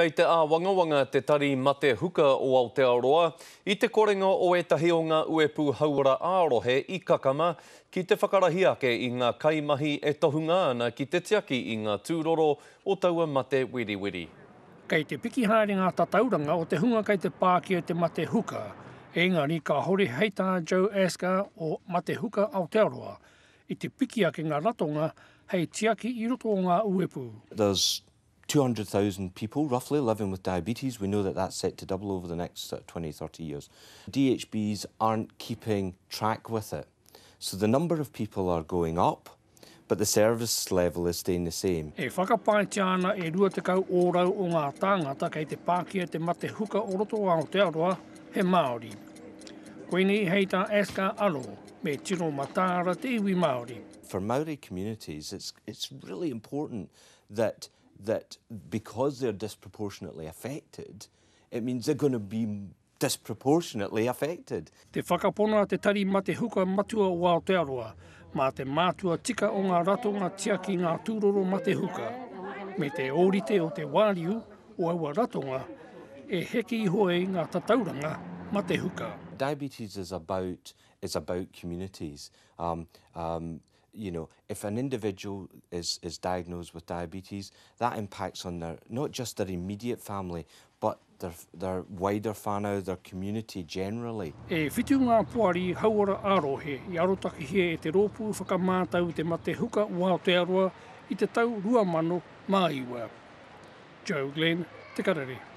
Kei te wangawanga te tari mate huka o Aotearoa, I te korenga o etahi o ngā uepu hauara ārohe I kakama ki te whakarahiake I ngā kaimahi e tohunga ana ki te tiaki I ngā tūroro o taua mate wiriwiri. Kei te piki haerenga tatauranga o te hunga kei te pākia te mate huka, engari ka hori heita Joe Asker o mate huka Aotearoa, I te piki ake ngā ratonga hei tiaki I roto o ngā uepu. There's 200,000 people roughly living with diabetes. We know that that's set to double over the next 20, 30 years. DHBs aren't keeping track with it. So the number of people are going up, but the service level is staying the same. E whakapaetia ana e rua te kau ōrau o ngā tāngata kei te pākia te mate huka o roto o Aotearoa he Māori. Koine I heita Asker alo, me tiro matāra te iwi Māori. For Maori communities, it's really important that because they're disproportionately affected, it means they're going to be disproportionately affected. Te whakapona te tari mate huka matua o Aotearoa, mā te mātua tika o ngā ratonga tiaki ngā tūroro mate huka. Me te ōrite o te wāriu o aua ratonga, e heki iho e ngā tatauranga mate huka. Diabetes is about communities. You know, if an individual is diagnosed with diabetes, that impacts on not just their immediate family, but their wider whānau, their community generally. E whitu ngā puari hauara ārohe I arotaki he e te rōpū whakamātau te mate huka o Aotearoa I te tau 2000 māiwa. Joe Glenn, Te Karere.